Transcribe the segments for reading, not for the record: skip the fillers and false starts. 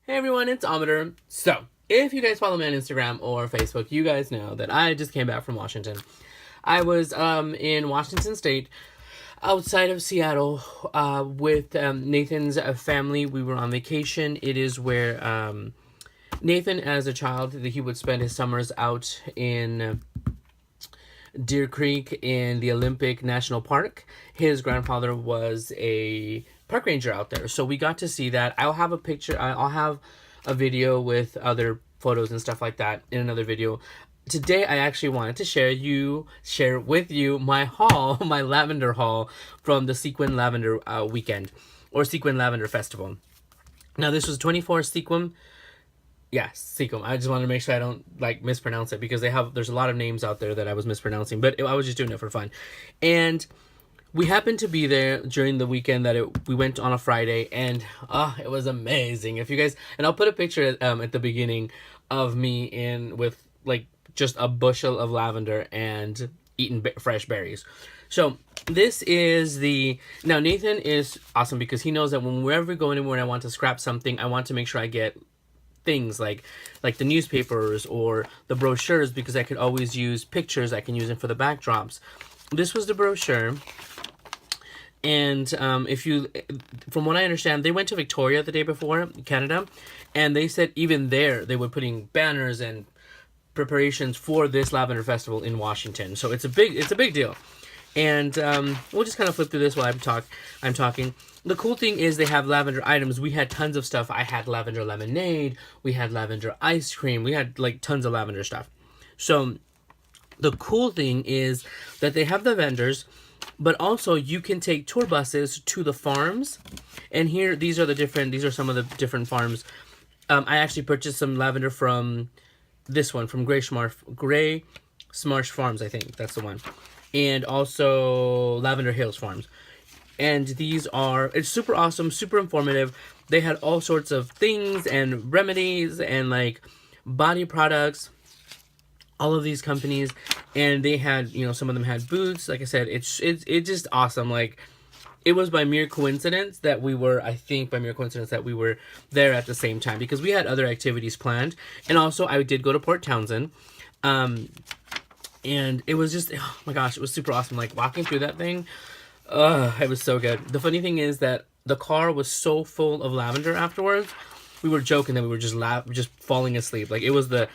Hey everyone, it's Ometer. So, if you guys follow me on Instagram or Facebook, you guys know that I just came back from Washington. I was in Washington State, outside of Seattle, with Nathan's family. We were on vacation. It is where Nathan, as a child, he would spend his summers out in Deer Creek in the Olympic National Park. His grandfather was a park ranger out there, so we got to see that. I'll have a picture. I'll have a video with other photos and stuff like that in another video. Today, I actually wanted to share with you my haul, my lavender haul from the Sequim Lavender weekend, or Sequim Lavender Festival. Now, this was 24 Sequim. Yes, Sequim. I just wanted to make sure I don't mispronounce it, because there's a lot of names out there that I was mispronouncing, but I was just doing it for fun. And we happened to be there during the weekend we went on a Friday, and it was amazing. If you guys, and I'll put a picture at the beginning of me with just a bushel of lavender and eating fresh berries. So this is now Nathan is awesome, because he knows that wherever we go anywhere and I want to scrap something, I want to make sure I get things like the newspapers or the brochures, because I could always use pictures. I can use them for the backdrops. This was the brochure. And from what I understand, they went to Victoria the day before, Canada, and they said even there they were putting banners and preparations for this lavender festival in Washington. So it's a big deal. And we'll just kind of flip through this while I'm talking. The cool thing is they have lavender items. We had tons of stuff. I had lavender lemonade. We had lavender ice cream. We had tons of lavender stuff. So the cool thing is that they have the vendors, but also you can take tour buses to the farms. And here, these are some of the different farms. I actually purchased some lavender from this one, from Gray Smarsh Farms, I think that's the one. And also Lavender Hills Farms. And it's super awesome, super informative. They had all sorts of things and remedies and body products, all of these companies. And they had, some of them had booths. Like I said, it's just awesome. It was by mere coincidence that we were there at the same time, because we had other activities planned. And also I did go to Port Townsend. And it was just, oh my gosh, it was super awesome. Walking through that thing, it was so good. The funny thing is that the car was so full of lavender afterwards. We were joking that we were just falling asleep. It was the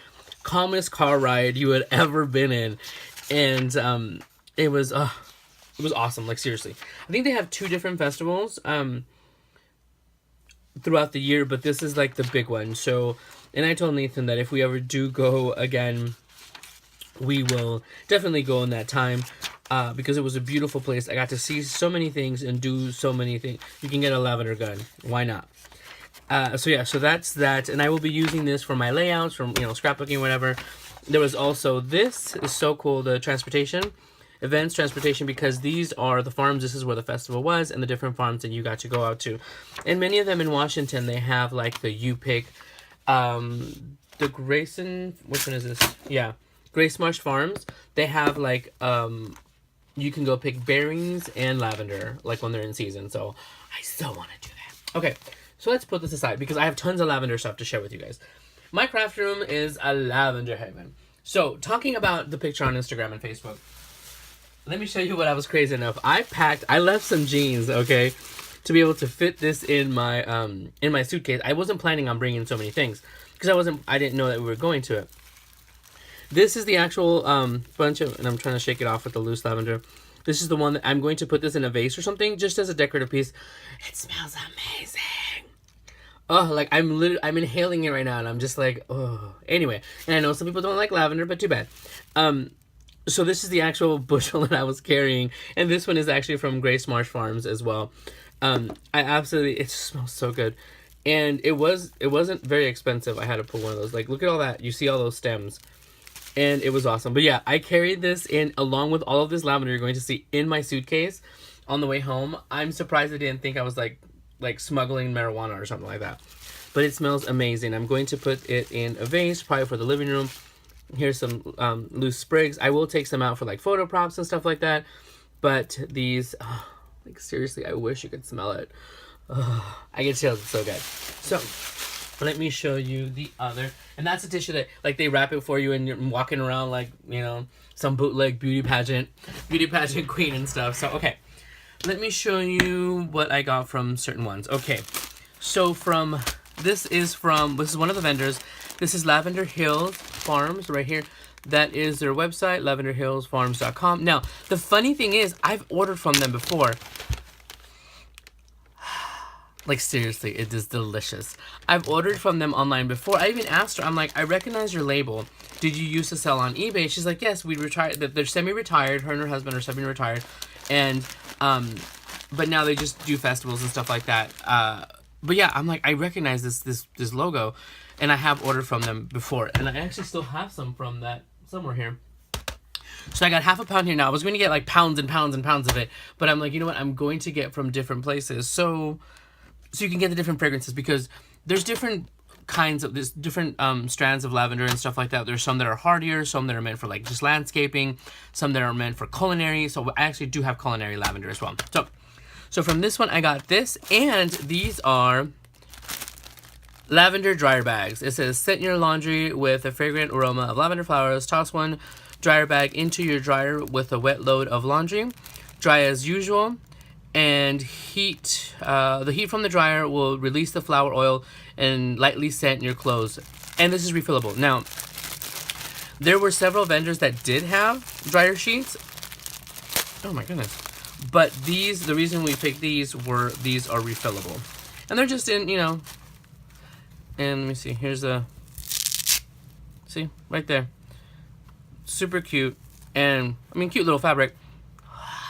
calmest car ride you had ever been in. And it was awesome. Seriously. I think they have 2 different festivals throughout the year, but this is the big one. So, and I told Nathan that if we ever do go again, we will definitely go in that time, because it was a beautiful place. I got to see so many things and do so many things. You can get a lavender gun. Why not? So that's that. And I will be using this for my layouts, from, scrapbooking, whatever. There was also, this is so cool, the transportation, because these are the farms. This is where the festival was, and the different farms that you got to go out to. And many of them in Washington, they have the U-Pick, the Grayson, which one is this? Yeah. Grace Marsh Farms, they have you can go pick berries and lavender when they're in season. So I still want to do that. Okay, so let's put this aside, because I have tons of lavender stuff to share with you guys. My craft room is a lavender heaven. So talking about the picture on Instagram and Facebook, let me show you what I was crazy enough. I left some jeans, okay, to be able to fit this in my suitcase. I wasn't planning on bringing so many things, because I didn't know that we were going to it. This is the actual bunch of, and I'm trying to shake it off with the loose lavender. This is the one that I'm going to put this in a vase or something, just as a decorative piece. It smells amazing. Oh, I'm inhaling it right now, and I'm just oh. Anyway, and I know some people don't like lavender, but too bad. So this is the actual bushel that I was carrying, and this one is actually from Grace Marsh Farms as well. It smells so good. And it wasn't very expensive. I had to pull one of those. Look at all that. You see all those stems. And it was awesome. But yeah, I carried this in along with all of this lavender you're going to see in my suitcase on the way home. I'm surprised I didn't think I was smuggling marijuana or something like that. But it smells amazing. I'm going to put it in a vase, probably for the living room. Here's some loose sprigs. I will take some out for photo props and stuff like that. But these, seriously, I wish you could smell it. I can tell it's so good. So Let me show you the other. And that's a tissue that, like, they wrap it for you and you're walking around like, you know, some bootleg beauty pageant queen and stuff. So, okay. Let me show you what I got from certain ones. Okay. So this is one of the vendors. This is Lavender Hills Farms right here. That is their website, lavenderhillsfarms.com. Now, the funny thing is, I've ordered from them before. Like, seriously, it is delicious. I've ordered from them online before. I even asked her, I'm like, I recognize your label. Did you used to sell on eBay? She's like, yes, we retired. They're semi-retired. Her and her husband are semi-retired. And, but now they just do festivals and stuff like that. But yeah, I'm like, I recognize this logo. And I have ordered from them before. And I actually still have some from that somewhere here. So I got half a pound here now. I was going to get like pounds and pounds and pounds of it. But I'm like, you know what? I'm going to get from different places. So you can get the different fragrances, because there's different kinds of different strands of lavender and stuff like that. There's some that are hardier, some that are meant for like just landscaping, some that are meant for culinary. So I actually do have culinary lavender as well. So from this one I got this, and these are lavender dryer bags. It says scent your laundry with a fragrant aroma of lavender flowers. Toss one dryer bag into your dryer with a wet load of laundry. Dry as usual. And the heat from the dryer will release the flower oil and lightly scent your clothes. And this is refillable. Now, there were several vendors that did have dryer sheets. Oh my goodness. But the reason we picked these are refillable. And they're just in, you know, and let me see, see, right there. Super cute. And, I mean, cute little fabric.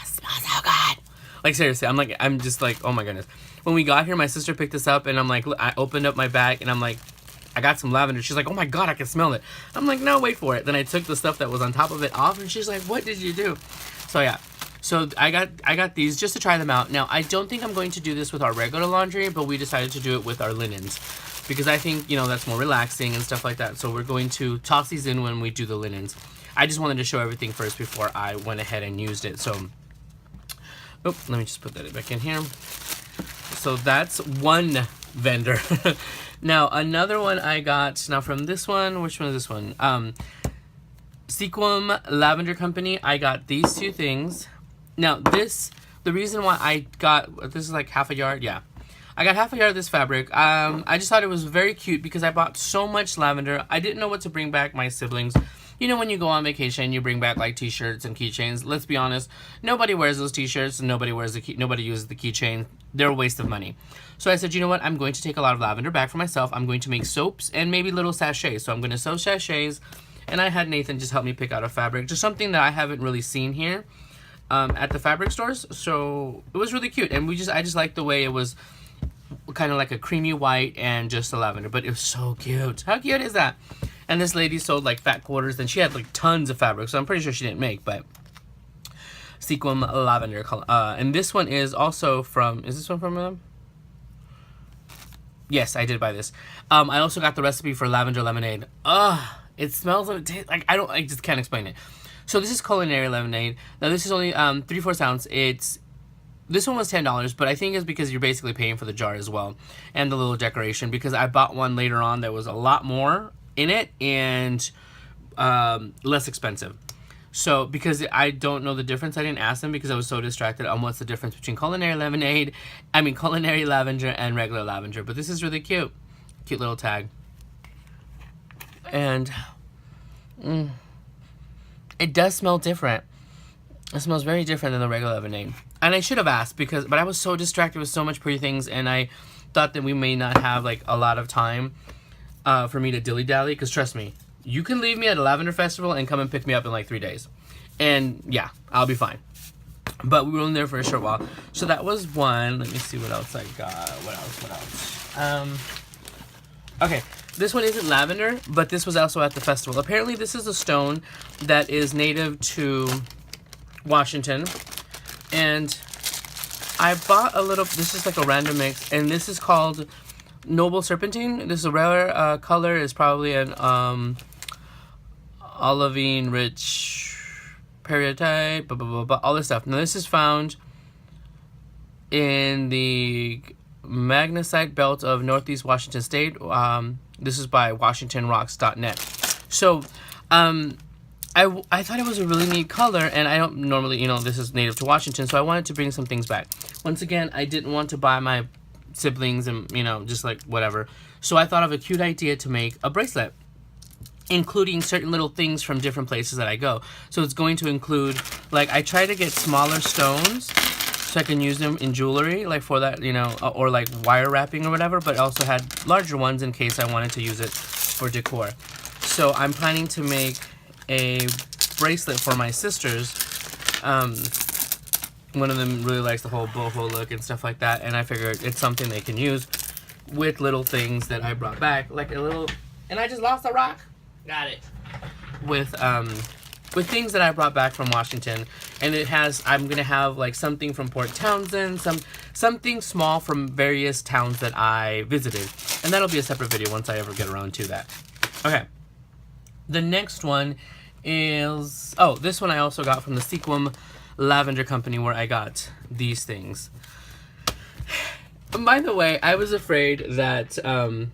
Smells so good. Like, seriously, I'm just like, oh my goodness. When we got here, my sister picked this up, and I'm like, I opened up my bag, and I'm like, I got some lavender. She's like, oh my God, I can smell it. I'm like, no, wait for it. Then I took the stuff that was on top of it off, and she's like, what did you do? So yeah, so I got these just to try them out. Now, I don't think I'm going to do this with our regular laundry, but we decided to do it with our linens, because I think, you know, that's more relaxing and stuff like that. So we're going to toss these in when we do the linens. I just wanted to show everything first before I went ahead and used it. So, oh, let me just put that back in here. So that's one vendor. Now, another one I got, now from this one, which one is this one? Sequim Lavender Company, I got these two things. Now, the reason why I got, this is like half a yard, yeah. I got half a yard of this fabric. I just thought it was very cute because I bought so much lavender. I didn't know what to bring back my siblings. You know, when you go on vacation, you bring back like t-shirts and keychains. Let's be honest, nobody wears those t-shirts and nobody uses the keychain. They're a waste of money. So I said, you know what? I'm going to take a lot of lavender back for myself. I'm going to make soaps and maybe little sachets. So I'm going to sew sachets, and I had Nathan just help me pick out a fabric, just something that I haven't really seen here at the fabric stores. So it was really cute, and I just liked the way it was kind of like a creamy white and just a lavender, but it was so cute. How cute is that? And this lady sold like fat quarters, and she had like tons of fabric, so I'm pretty sure she didn't make, but Sequim Lavender. And this one is also from, is this one from them? Yes, I did buy this. I also got the recipe for lavender lemonade. It smells and it tastes like, I just can't explain it. So this is culinary lemonade. Now this is only 3/4 ounce. This one was $10, but I think it's because you're basically paying for the jar as well and the little decoration, because I bought one later on that was a lot more in it and less expensive. So because I don't know the difference, I didn't ask them because I was so distracted on what's the difference between culinary lavender and regular lavender. But this is really cute. Cute little tag. And it does smell different. It smells very different than the regular lemonade. And I should have asked, but I was so distracted with so much pretty things, and I thought that we may not have like a lot of time for me to dilly-dally, because trust me, you can leave me at a lavender festival and come and pick me up in like 3 days. And yeah, I'll be fine. But we were only there for a short while. So that was one. Let me see what else I got. What else? Okay, this one isn't lavender, but this was also at the festival. Apparently this is a stone that is native to Washington. And I bought a little, this is like a random mix, and this is called Noble Serpentine. This is a rare color. It's probably an olivine rich peridotite, all this stuff. Now this is found in the magnesite belt of Northeast Washington State. This is by WashingtonRocks.net. So, I thought it was a really neat color, and I don't normally, this is native to Washington, so I wanted to bring some things back. Once again, I didn't want to buy my siblings and, just like whatever. So I thought of a cute idea to make a bracelet, including certain little things from different places that I go. So it's going to include, like, I try to get smaller stones so I can use them in jewelry, like for that, or like wire wrapping or whatever, but also had larger ones in case I wanted to use it for decor. So I'm planning to make a bracelet for my sisters. One of them really likes the whole boho look and stuff like that, and I figured it's something they can use with little things that I brought back, like a little, and I just lost a rock. Got it. With things that I brought back from Washington, and I'm gonna have like something from Port Townsend, something small from various towns that I visited, and that'll be a separate video once I ever get around to that. Okay. The next one is, this one I also got from the Sequim Lavender Company, where I got these things. And by the way, I was afraid that the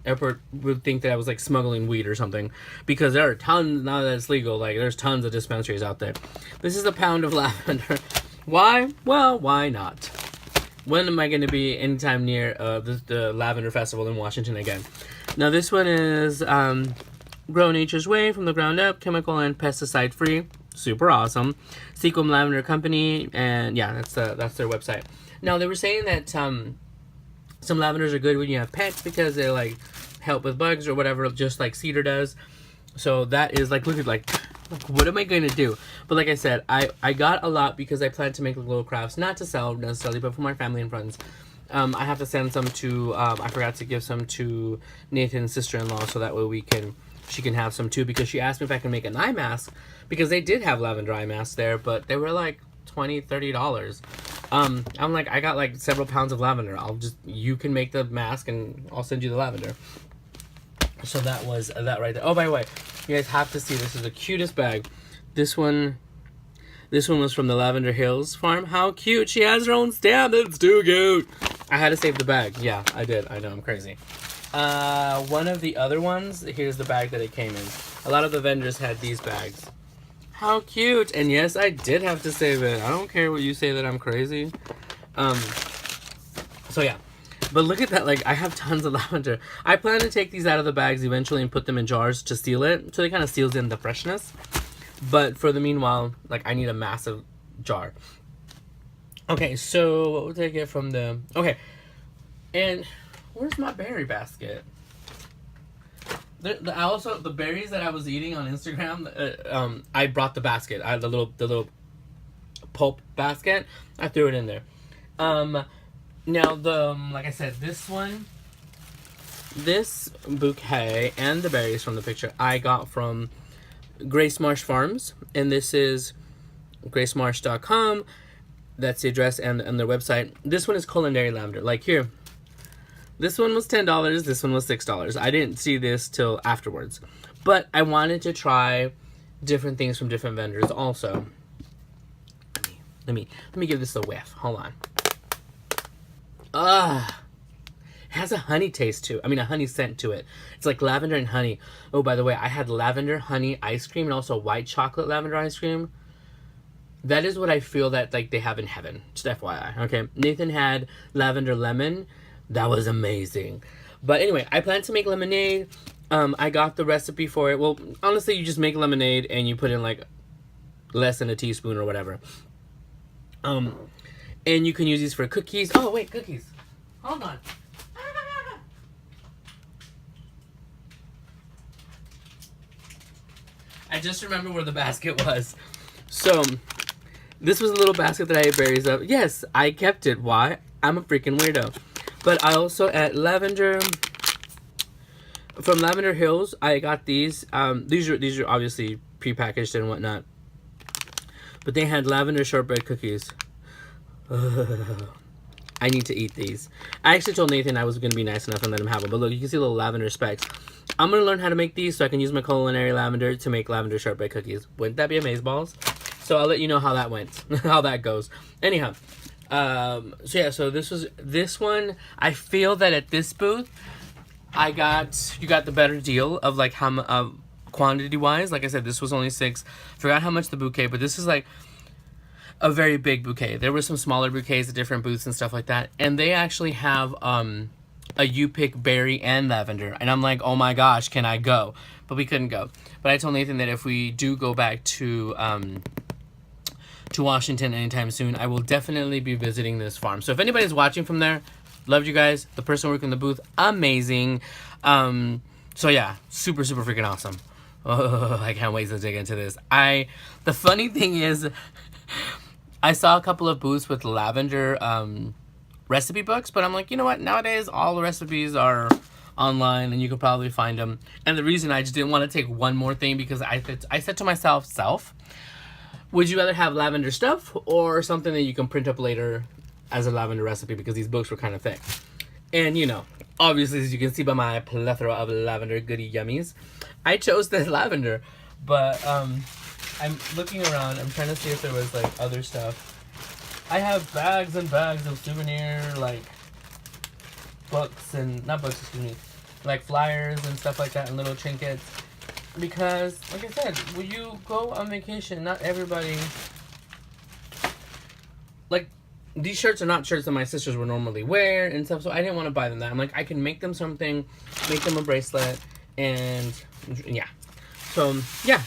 airport would think that I was like smuggling weed or something, because there are tons, now that it's legal, like there's tons of dispensaries out there. This is a pound of lavender. Why? Well, why not? When am I going to be anytime near the Lavender Festival in Washington again? Now this one is Grow Nature's Way, from the ground up, chemical and pesticide free. Super awesome. Sequim Lavender Company, and yeah, that's their website. Now they were saying that some lavenders are good when you have pets because they like help with bugs or whatever, just like cedar does. So that is like, look at like what am I going to do? But like I said, I got a lot because I plan to make little crafts, not to sell necessarily, but for my family and friends. I have to send some to, I forgot to give some to Nathan's sister-in-law, so that way she can have some too, because she asked me if I can make an eye mask, because they did have lavender eye masks there, but they were like $20-$30. I'm like, I got like several pounds of lavender. You can make the mask and I'll send you the lavender. So that was that right there. Oh, by the way, you guys have to see, this is the cutest bag. This one was from the Lavender Hills farm. How cute. She has her own stamp. It's too cute. I had to save the bag. Yeah, I did. I know, I'm crazy. One of the other ones, here's the bag that it came in. A lot of the vendors had these bags. How cute. And yes, I did have to save it. I don't care what you say that I'm crazy. So yeah. But look at that, like, I have tons of lavender. I plan to take these out of the bags eventually and put them in jars to seal it, so they kind of seals in the freshness. But for the meanwhile, like, I need a massive jar. Okay, so what would I get from the... Okay, and where's my berry basket? The berries that I was eating on Instagram, I brought the basket. I had the little pulp basket. I threw it in there. Now, like I said, this bouquet and the berries from the picture I got from Grace Marsh Farms, and this is gracemarsh.com. That's the address and their website. This one is culinary lavender. Like here, this one was $10, this one was $6. I didn't see this till afterwards, but I wanted to try different things from different vendors also. Let me give this a whiff. Hold on. It has a honey taste to it. I mean, a honey scent to it. It's like lavender and honey. Oh, by the way, I had lavender honey ice cream and also white chocolate lavender ice cream. That is what I feel that like they have in heaven. Just FYI. Okay. Nathan had lavender lemon. That was amazing. But anyway, I plan to make lemonade. I got the recipe for it. Well, honestly, you just make lemonade and you put in like less than a teaspoon or whatever. And you can use these for cookies. Oh, wait, cookies. Hold on. I just remember where the basket was. So, this was a little basket that I had berries of. Yes, I kept it. Why? I'm a freaking weirdo. But I also, at Lavender, from Lavender Hills, I got these. These are obviously prepackaged and whatnot. But they had lavender shortbread cookies. I need to eat these. I actually told Nathan I was going to be nice enough and let him have them. But look, you can see little lavender specks. I'm going to learn how to make these so I can use my culinary lavender to make lavender shortbread cookies. Wouldn't that be amazeballs? So I'll let you know how that went. How that goes. Anyhow, So yeah, so this one. I feel that at this booth, you got the better deal of like how quantity wise. Like I said, this was only 6. Forgot how much the bouquet, but this is like a very big bouquet. There were some smaller bouquets at different booths and stuff like that, and they actually have a you pick berry and lavender, and I'm like, oh my gosh, can I go? But we couldn't go. But I told Nathan that if we do go back to Washington anytime soon, I will definitely be visiting this farm. So if anybody's watching from there, loved you guys. The person working the booth, amazing. So yeah, super freaking awesome. Oh, I can't wait to dig into this. The funny thing is, I saw a couple of booths with lavender recipe books, but I'm like, you know what? Nowadays, all the recipes are online, and you could probably find them. And the reason I just didn't want to take one more thing, because I said to myself, would you rather have lavender stuff or something that you can print up later as a lavender recipe? Because these books were kind of thick. And, you know, obviously, as you can see by my plethora of lavender goody yummies, I chose the lavender. But I'm looking around. I'm trying to see if there was, like, other stuff. I have bags and bags of souvenir, like, books and, not books, excuse me, like flyers and stuff like that and little trinkets. Because, like I said, when you go on vacation, not everybody, like, these shirts are not shirts that my sisters would normally wear and stuff, so I didn't want to buy them that. I'm like, I can make them something, make them a bracelet, and, yeah. So, yeah,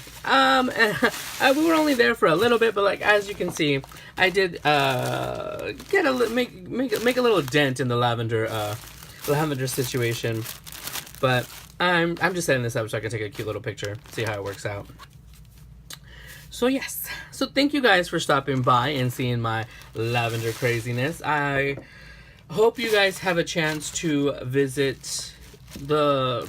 we were only there for a little bit, but, like, as you can see, I did, make a little dent in the lavender situation, but I'm just setting this up so I can take a cute little picture, see how it works out. So yes, so thank you guys for stopping by and seeing my lavender craziness. I hope you guys have a chance to visit the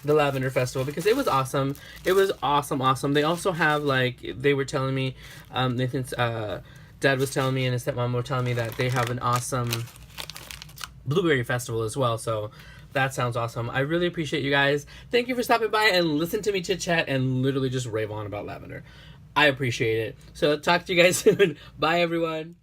Lavender Festival, because it was awesome. It was awesome. They also have, like, they were telling me, Nathan's dad was telling me and his stepmom were telling me that they have an awesome blueberry festival as well, so that sounds awesome. I really appreciate you guys. Thank you for stopping by and listen to me chit chat and literally just rave on about lavender. I appreciate it. So talk to you guys soon. Bye everyone.